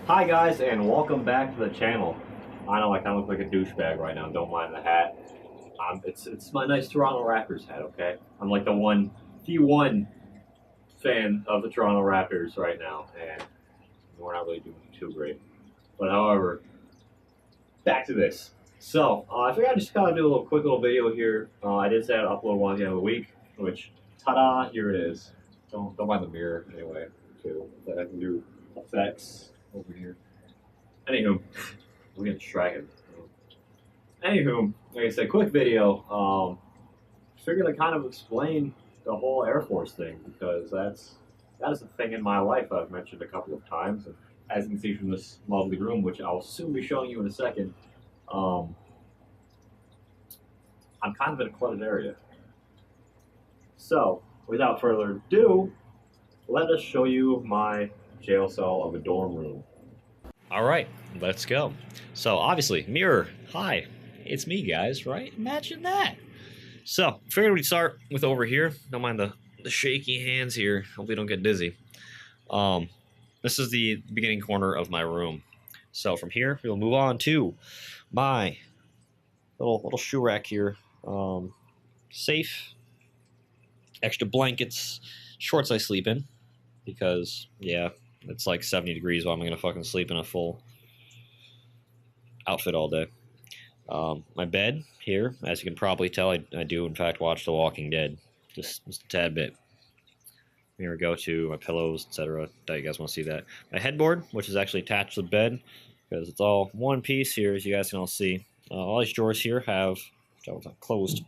Hi guys, and welcome back to the channel. I know I kind of look like a douchebag right now. Don't mind the hat. It's my nice Toronto Raptors hat. Okay, I'm like the one fan of the Toronto Raptors right now, and we're not really doing too great. But however, back to this. So I figured I'd just kind of do a quick little video here. I did say I'd upload one at the end of the week, which ta-da, here it is. Don't mind the mirror anyway. Too. That I can do effects over here. Anywho, we're getting distracted. Anywho, like I said, quick video. Figured to kind of explain the whole Air Force thing because that is a thing in my life I've mentioned a couple of times. And as you can see from this lovely room, which I'll soon be showing you in a second, um, I'm kind of in a cluttered area. So, without further ado, let us show you my jail cell of a dorm room. All right, let's go. So obviously, mirror, hi, it's me, guys, right? Imagine that. So figured we'd start with over here. Don't mind the shaky hands here. Hopefully don't get dizzy. This is the beginning corner of my room. So from here, we'll move on to my little shoe rack here. Safe, extra blankets, shorts I sleep in because yeah, it's like 70 degrees while I'm gonna fucking sleep in a full outfit all day. My bed here, as you can probably tell, I do in fact watch The Walking Dead, just a tad bit. Here we go to my pillows, etc. That you guys want to see that. My headboard, which is actually attached to the bed, because it's all one piece here, as you guys can all see. All these drawers here have closed.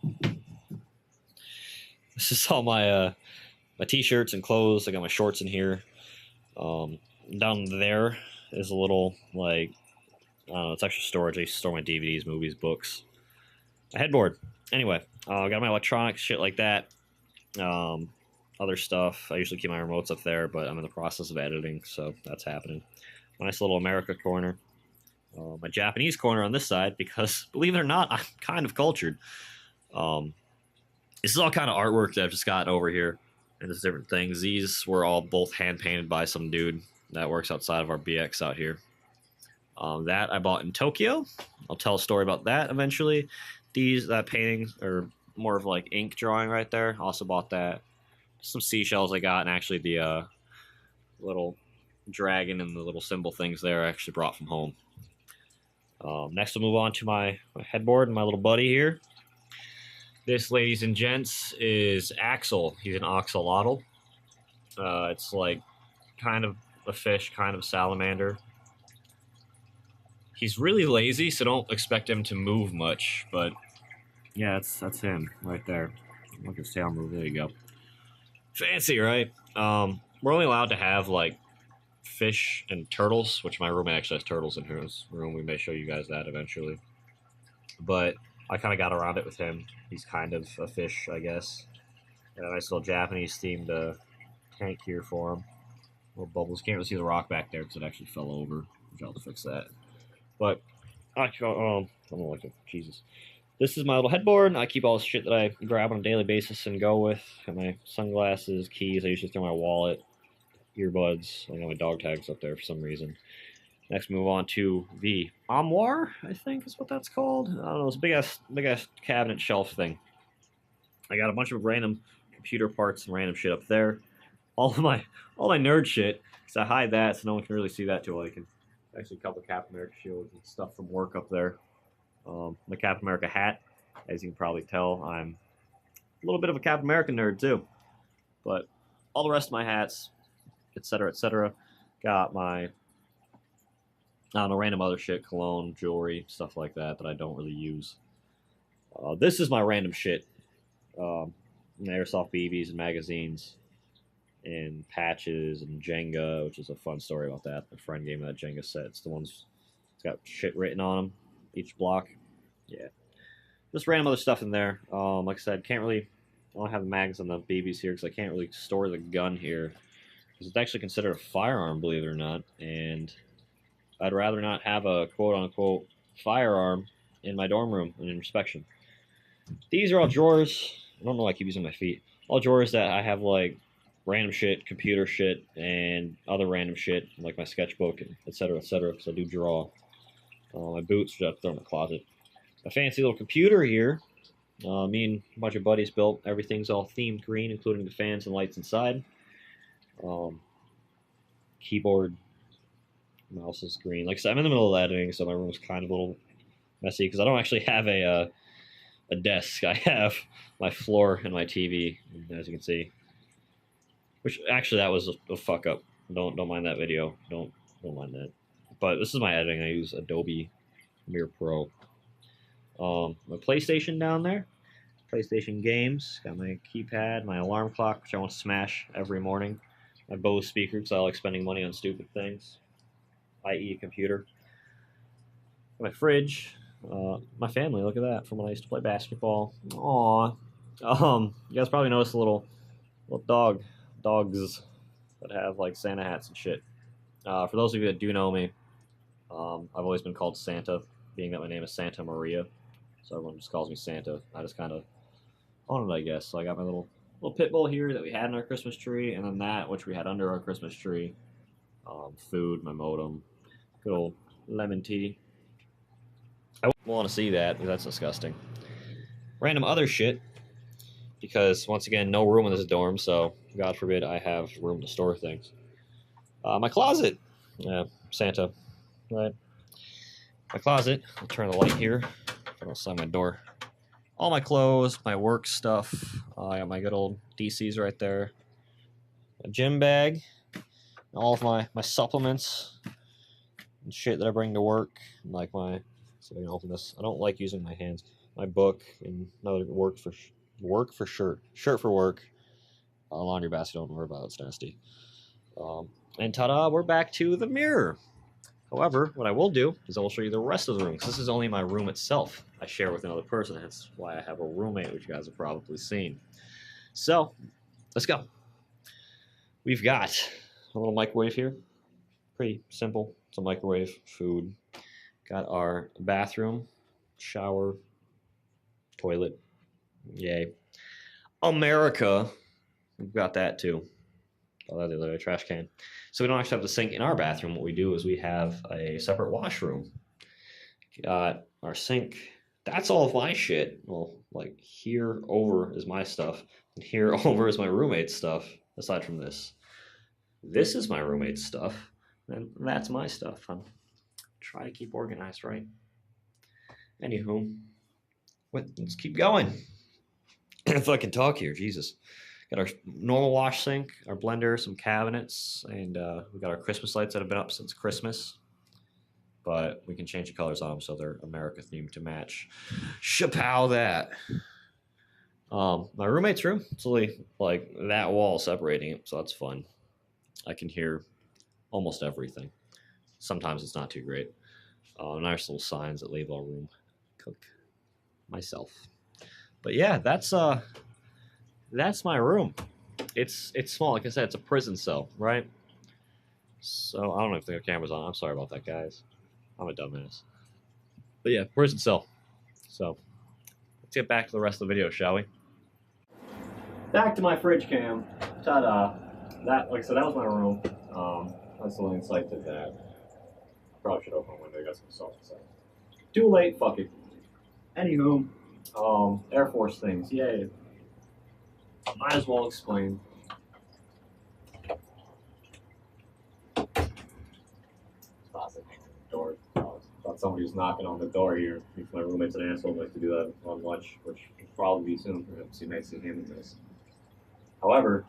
This is all my my t-shirts and clothes. I got my shorts in here. Down there is a little like it's extra storage. I store my DVDs, movies, books. A headboard. Anyway, I got my electronics, shit like that. Other stuff. I usually keep my remotes up there, but I'm in the process of editing, so that's happening. Nice little America corner. My Japanese corner on this side, because believe it or not, I'm kind of cultured. This is all kind of artwork that I've just got over here, and there's different things. These were all both hand painted by some dude that works outside of our BX out here. That I bought in Tokyo. I'll tell a story about that eventually. That paintings are more of like ink drawing right there. Also bought that. Some seashells I got, and actually the little dragon and the little symbol things there I actually brought from home. Next we'll move on to my headboard and my little buddy here. This, ladies and gents, is Axel. He's an axolotl. It's like kind of a fish, kind of a salamander. He's really lazy, so don't expect him to move much, but yeah, that's him right there. Look at his tail move. There you go. Fancy, right? We're only allowed to have like fish and turtles, which my roommate actually has turtles in his room. We may show you guys that eventually. But I kind of got around it with him. He's kind of a fish, I guess. And a nice little Japanese themed tank here for him. Little bubbles. Can't really see the rock back there because it actually fell over. I'll have to fix that. But I don't like it. Jesus. This is my little headboard. I keep all the shit that I grab on a daily basis and go with. Got my sunglasses, keys. I usually throw my wallet, earbuds. I got my dog tags up there for some reason. Next, move on to the armoire, I think is what that's called. I don't know. It's a big ass cabinet shelf thing. I got a bunch of random computer parts and random shit up there. All my nerd shit. So I hide that so no one can really see that too well. You can actually a couple of Captain America shields and stuff from work up there. My Captain America hat, as you can probably tell, I'm a little bit of a Captain America nerd too. But all the rest of my hats, etc., etc., got my, I don't know, random other shit, cologne, jewelry, stuff like that I don't really use. This is my random shit. Airsoft BBs and magazines and patches and Jenga, which is a fun story about that. My friend gave me that Jenga set. It's the ones, it's got shit written on them, each block. Yeah. Just random other stuff in there. Like I said, I don't have the mags on the BBs here because I can't really store the gun here. Because it's actually considered a firearm, believe it or not. And I'd rather not have a quote-unquote firearm in my dorm room in inspection. These are all drawers. I don't know why I keep using my feet. All drawers that I have like random shit, computer shit, and other random shit, like my sketchbook, etc., because I do draw. My boots, which I have to throw in the closet. A fancy little computer here. Me and a bunch of buddies built. Everything's all themed green, including the fans and lights inside. Keyboard, mouse is green. Like I said, I'm in the middle of editing, so my room's kind of a little messy because I don't actually have a desk. I have my floor and my TV, as you can see. Which actually, that was a fuck up. Don't mind that video. Don't mind that. But this is my editing. I use Adobe Premiere Pro. My PlayStation down there. PlayStation games. Got my keypad, my alarm clock, which I want to smash every morning. My Bose speaker, because I like spending money on stupid things, i.e. a computer. My fridge. My family, look at that, from when I used to play basketball. Aww. You guys probably noticed a little dogs that have like Santa hats and shit. For those of you that do know me, I've always been called Santa, being that my name is Santa Maria, so everyone just calls me Santa. I just kind of own it, I guess. So I got my little pit bull here that we had in our Christmas tree, and then that which we had under our Christmas tree. Food, my modem, good old lemon tea. I wouldn't want to see that because that's disgusting. Random other shit, because once again, no room in this dorm, so God forbid I have room to store things. My closet, yeah, Santa, right? My closet. I'll turn the light here. I don't slam my door. All my clothes, my work stuff. I got my good old DCs right there. A gym bag. All of my supplements and shit that I bring to work. Like my, see if I can open this. I don't like using my hands. My book and another work for shirt for work. Laundry basket. Don't worry about it. It's nasty. And ta-da! We're back to the mirror. However, what I will do is I will show you the rest of the room, because this is only my room itself. I share with another person. That's why I have a roommate, which you guys have probably seen. So, let's go. We've got a little microwave here. Pretty simple. It's a microwave, food. Got our bathroom, shower, toilet. Yay. America. We've got that too. Oh, that's the other trash can. So we don't actually have the sink in our bathroom. What we do is we have a separate washroom. Got our sink. That's all of my shit. Well, like here over is my stuff, and here over is my roommate's stuff, aside from this. This is my roommate's stuff, and that's my stuff. I'm trying to keep organized, right? Anywho, let's keep going. If I can talk here, Jesus. Got our normal wash sink, our blender, some cabinets, and we got our Christmas lights that have been up since Christmas. But we can change the colors on them so they're America themed to match. Chapow that. My roommate's room, it's only like that wall separating it, so that's fun. I can hear almost everything. Sometimes it's not too great. Nice little signs that label our room. Cook myself. But yeah, that's my room. It's small. Like I said, it's a prison cell, right? So I don't know if the camera's on. I'm sorry about that, guys. I'm a dumbass. But yeah, prison cell. So let's get back to the rest of the video, shall we? Back to my fridge cam. Ta-da. That, like I said, that was my room. That's the only insight to that. Probably should open a window. Got some salt inside. Too late. Fuck it. Anywho, Air Force things. Yay. Might as well explain. Door. Thought somebody was knocking on the door here. If my roommate's an asshole, I'd like to do that on lunch, which will probably be soon for him. So you might see him in this. However,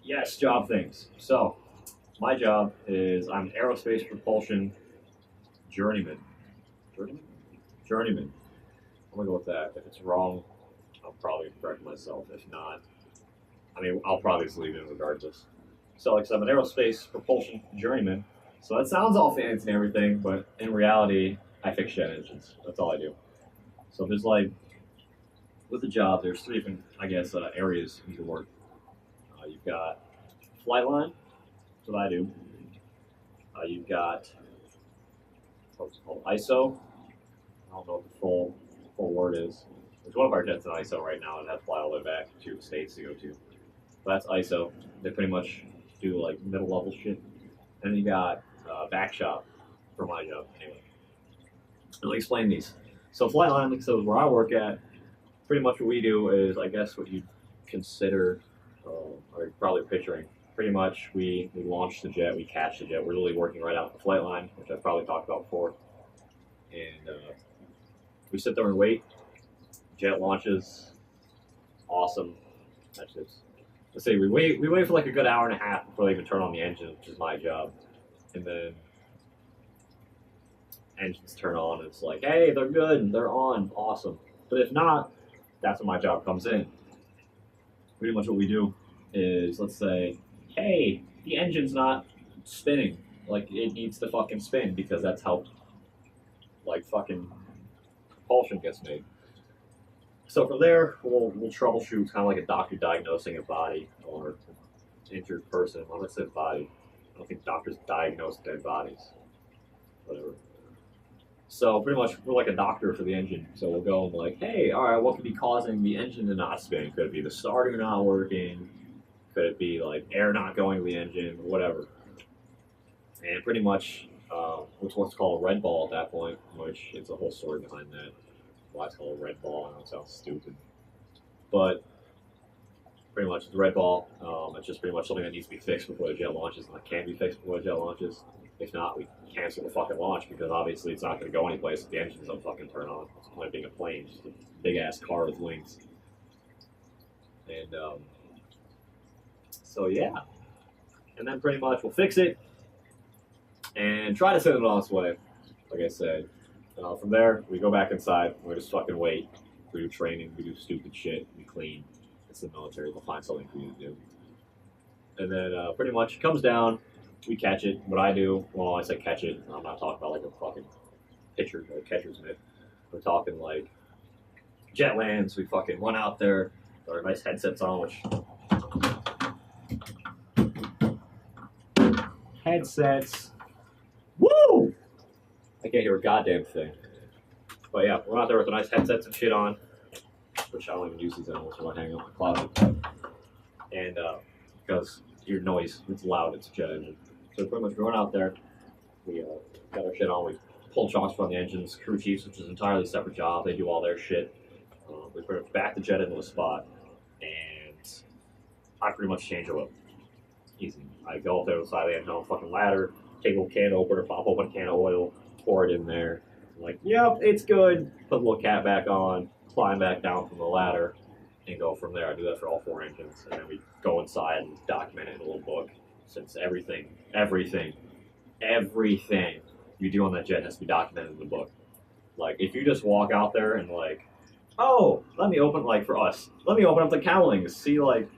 yes, job things. So, my job is I'm an aerospace propulsion journeyman. Journeyman. I'm gonna go with that. If it's wrong, I'll probably correct myself. If not, I mean, I'll probably just leave it regardless. So, like I said, I'm an aerospace propulsion journeyman. So that sounds all fancy and everything, but in reality, I fix jet engines. That's all I do. So there's like, with the job, there's three different, I guess, areas you can work. You've got flight line. That's what I do. You've got what's called ISO. I don't know what the full word is. There's one of our jets in ISO right now, and that fly all the way back to the States to go to. That's ISO. They pretty much do like middle level shit. And you got back shop for my job anyway. Let me explain these. So Flightline, so where I work at, pretty much what we do is, I guess, what you consider, or you're probably picturing. Pretty much, we launch the jet, we catch the jet. We're literally working right out the flight line, which I've probably talked about before. And we sit there and wait. Jet launches, awesome. That's just, let's say we wait for like a good hour and a half before they even turn on the engine, which is my job. And then engines turn on, and it's like, hey, they're good, they're on, awesome. But if not, that's when my job comes in. Pretty much what we do is, let's say, hey, the engine's not spinning. Like, it needs to fucking spin because that's how, like, fucking propulsion gets made. So from there, we'll troubleshoot, kind of like a doctor diagnosing a body or injured person. I'm gonna say body. I don't think doctors diagnose dead bodies. Whatever. So pretty much, we're like a doctor for the engine. So we'll go and like, hey, all right, what could be causing the engine to not spin? Could it be the starter not working? Could it be like air not going to the engine? Whatever. And pretty much, it's what's called a red ball at that point, which it's a whole story behind that. Why it's called a red ball? I know it sounds stupid, but pretty much it's a red ball. It's just pretty much something that needs to be fixed before the jet launches, and that can be fixed before the jet launches. If not, we cancel the fucking launch because obviously it's not going to go anyplace if the engines don't fucking turn on. It's like being a plane, just a big ass car with wings. And so yeah, and then pretty much we'll fix it and try to send it on its way. Like I said, from there we go back inside. We just fucking wait. We do training. We do stupid shit. We clean. It's the military. They'll find something for you to do. And then pretty much it comes down. We catch it. What I do, well, I say catch it. I'm not talking about like a fucking pitcher or catcher's mitt. We're talking like jet lands. We fucking run out there with our nice headsets on, which headsets. Woo! I can't hear a goddamn thing. But yeah, we're out there with the nice headsets and shit on, which I don't even use these anymore, so I hang out in the closet. And because your noise, it's loud, it's a jet engine. So pretty much going out there, we got our shit on, we pull chocks from the engines, crew chiefs, which is an entirely separate job, they do all their shit. We pretty much back the jet into a spot, and I pretty much change it up. Easy. I go up there to the side of the engine on a fucking ladder, take a little can opener, pop open a can of oil, pour it in there. I'm like, yep, it's good. Put a little cap back on, climb back down from the ladder, and go from there. I do that for all 4 engines, and then we go inside and document it in a little book. Since everything you do on that jet has to be documented in the book. Like, if you just walk out there and like, oh, let me open, like for us, let me open up the cowlings, see like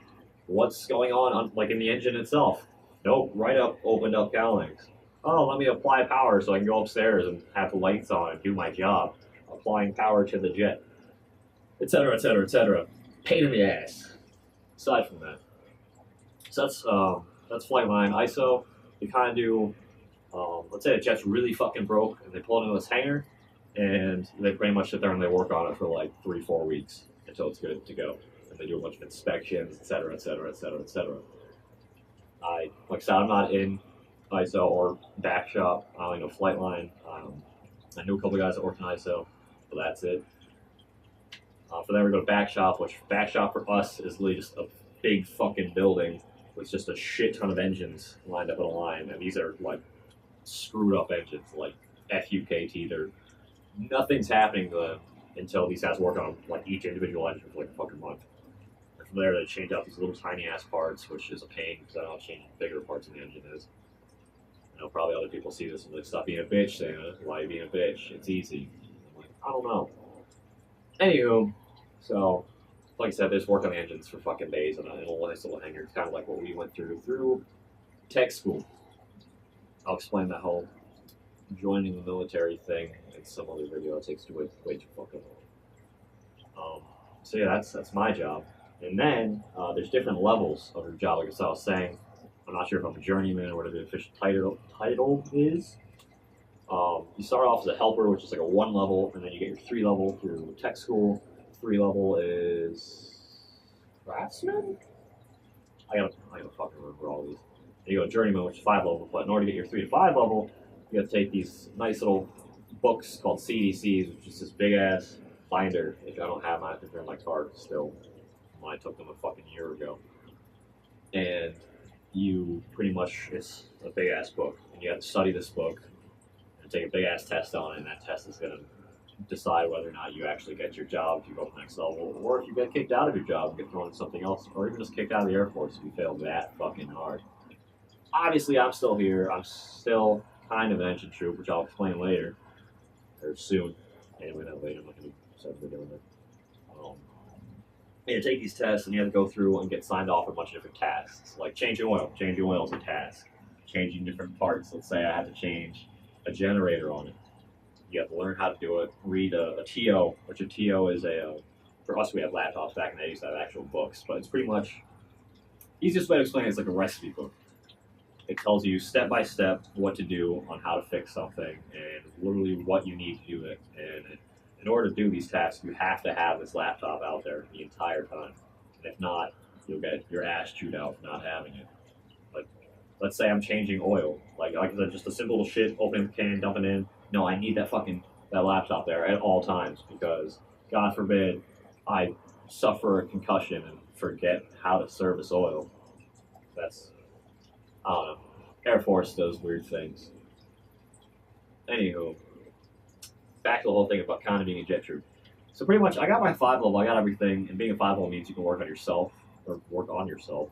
what's going on like in the engine itself. Nope, right up, opened up cowlings. Oh, let me apply power so I can go upstairs and have the lights on and do my job, applying power to the jet, etc., etc., etc. Pain in the ass. Aside from that, so that's Flightline. ISO, you kind of do, let's say the jet's really fucking broke and they pull it into this hangar, and they pretty much sit there and they work on it for like 3-4 weeks until it's good to go. And they do a bunch of inspections, etc., etc., etc., etc. Like I said, I'm not in ISO or back shop. I only know Flightline. I knew a couple of guys that worked in ISO, but that's it. From there we go to back shop, which back shop for us is literally just a big fucking building with just a shit ton of engines lined up in a line, and these are like screwed up engines, like FUKT. Nothing's happening to them until these guys work on like each individual engine for like a fucking month. And from there they change out these little tiny ass parts, which is a pain because I don't know how changing bigger parts of the engine is. I know probably other people see this and like, stop being a bitch, Santa. Why are you being a bitch? It's easy. I'm like, I don't know. Anywho, so like I said, they just work on the engines for fucking days in a nice little hangar. It's kind of like what we went through tech school. I'll explain that whole joining the military thing in some other video. It takes way too fucking long. So yeah, that's my job. And then there's different levels of your job. Like I was saying, I'm not sure if I'm a journeyman or whatever the official title is. You start off as a helper, which is like a 1 level, and then you get your 3 level through tech school. 3 level is craftsman. I gotta fucking remember all these. And you go journeyman, which is 5 level, but in order to get your 3 to 5 level, you have to take these nice little books called CDCs, which is this big ass binder. If I don't have mine, I think they're in my car still. When I took them a fucking year ago, and you pretty much it's a big ass book, and you have to study this book and take a big ass test on it, and that test is gonna decide whether or not you actually get your job if you go to the next level, or if you get kicked out of your job and get thrown into something else, or even just kicked out of the Air Force if you fail that fucking hard. Obviously, I'm still here. I'm still kind of an engine troop, which I'll explain later or soon. Anyway, not later. I'm not going to start doing that. You take these tests and you have to go through and get signed off for a bunch of different tasks, like changing oil. Changing oil is a task. Changing different parts. Let's say I have to change a generator on it. You have to learn how to do it. Read a TO, which a TO is for us, we have laptops back in the 80s that have actual books, but it's pretty much, easiest way to explain it is like a recipe book. It tells you step by step what to do on how to fix something and literally what you need to do it. And in order to do these tasks, you have to have this laptop out there the entire time. And if not, you'll get your ass chewed out for not having it. Like, let's say I'm changing oil. Like I said, just a simple little shit, opening the can, dumping in. No, I need that laptop there at all times because, God forbid, I suffer a concussion and forget how to service oil. I don't know. Air Force does weird things. Anywho, back to the whole thing about kind of being a jet troop. So pretty much, I got my 5 level, I got everything, and being a 5 level means you can work on yourself, or work on yourself.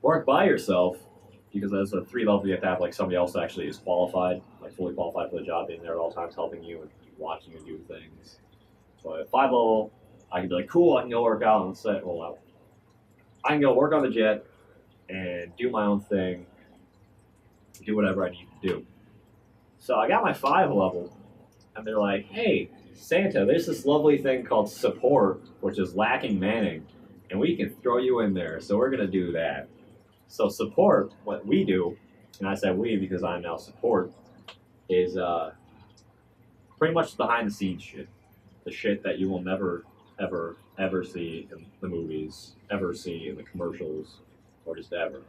Work by yourself, because as a 3 level, you have to have like somebody else that actually is qualified, like fully qualified for the job, being there at all times, helping you and watching you do things. So at 5 level, I can be like, cool, I can go work out on the set, roll out. I can go work on the jet and do my own thing, do whatever I need to do. So I got my 5 level, and they're like, hey, Santa, there's this lovely thing called support, which is lacking manning, and we can throw you in there, so we're going to do that. So support, what we do, and I said we because I'm now support, is pretty much behind the scenes shit. The shit that you will never, ever, ever see in the movies, ever see in the commercials, or just ever.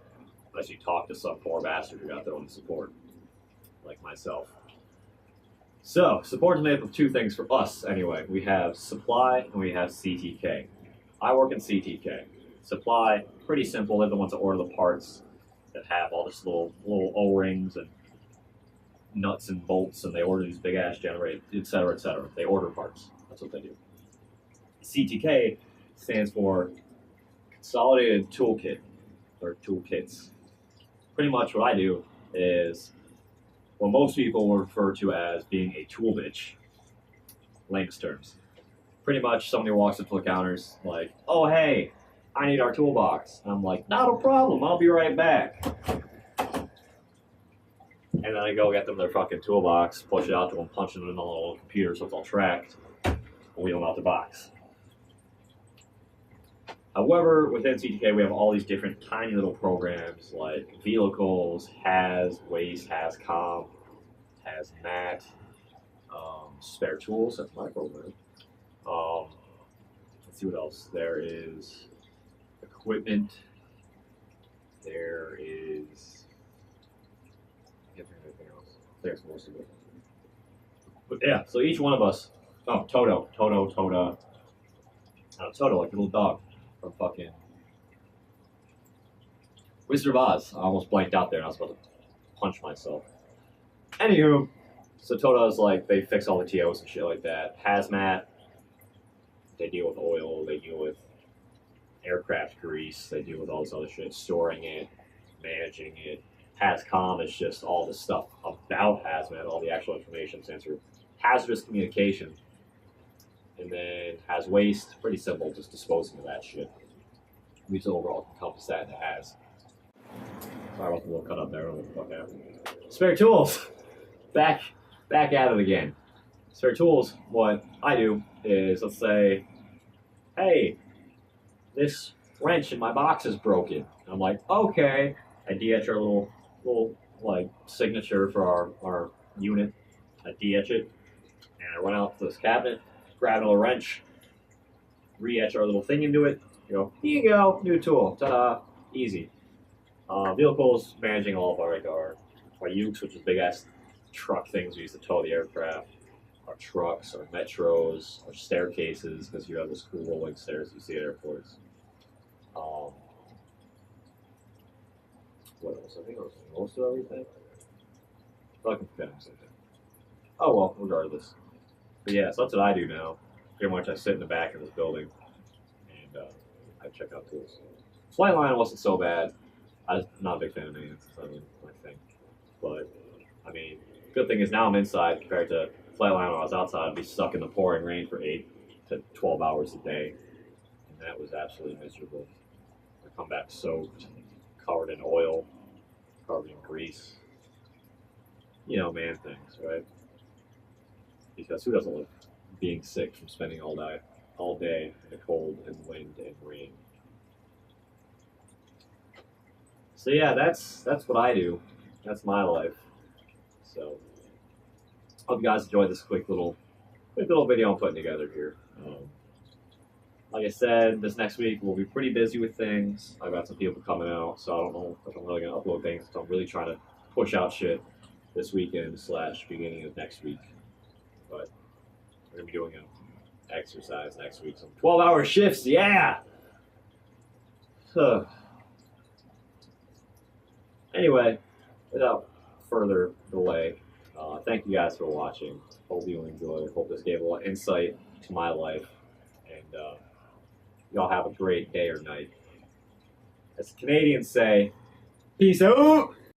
Unless you talk to some poor bastard who got their own support, like myself. So, support is made up of 2 things for us, anyway. We have supply and we have CTK. I work in CTK. Supply, pretty simple. They're the ones that order the parts that have all this little O-rings and nuts and bolts, and they order these big-ass generators, etc., etc. They order parts. That's what they do. CTK stands for Consolidated Toolkit, or toolkits. Pretty much what I do is what most people will refer to as being a tool bitch. Lamest terms. Pretty much somebody walks up to the counters like, oh, hey, I need our toolbox. And I'm like, not a problem, I'll be right back. And then I go get them their fucking toolbox, push it out to them, punch it in a little computer so it's all tracked, and wheel them out the box. However, within CTK, we have all these different tiny little programs like vehicles, has, waste, has, com, has, mat, spare tools. That's my program. Let's see what else. There is equipment. There is. I can't think of anything else. There's most of it. But yeah, so each one of us. Oh, Toto, Toda. Toto, like a little dog. From fucking Wizard of Oz. I almost blanked out there and I was about to punch myself. Anywho, so Toto's like, they fix all the TOs and shit like that. Hazmat, they deal with oil, they deal with aircraft grease, they deal with all this other shit, storing it, managing it. HazCom is just all the stuff about hazmat, all the actual information sensor. Hazardous communication. And then has waste, pretty simple, just disposing of that shit. We just overall encompass that into has. Sorry about the little cut up there, I don't know what the fuck happened. Spare tools! Back at it again. Spare tools, what I do is, let's say, hey, this wrench in my box is broken. I'm like, okay. I de-etch our little like signature for our unit. I de-etch it, and I run out to this cabinet, grab another wrench, re-etch our little thing into it. You go, here you go, new tool, ta-da. Easy. Vehicles managing all of our ukes, which is big ass truck things we used to tow the aircraft, our trucks, our metros, our staircases, because you have those cool rolling stairs you see at airports. Um, what else? I think it was most of everything. I can forget something. Oh well, regardless. But yeah, so that's what I do now. Pretty much I sit in the back of this building and I check out tools. Flight line wasn't so bad. I'm not a big fan of maintenance. It's not really my thing. But I mean, good thing is now I'm inside compared to flight line when I was outside. I'd be stuck in the pouring rain for 8 to 12 hours a day, and that was absolutely miserable. I come back soaked, covered in oil, covered in grease. You know, man things, right? Because who doesn't like being sick from spending all day in the cold and wind and rain? So yeah, that's what I do. That's my life. So hope you guys enjoyed this quick little video I'm putting together here. Like I said, this next week we'll be pretty busy with things. I've got some people coming out, so I don't know if I'm really gonna upload things. So I'm really trying to push out shit this weekend / beginning of next week. But we're gonna be doing an exercise next week. Some 12-hour shifts, yeah. Anyway, without further delay, thank you guys for watching. Hope you enjoyed. Hope this gave a little insight to my life, and y'all have a great day or night. As Canadians say, peace out.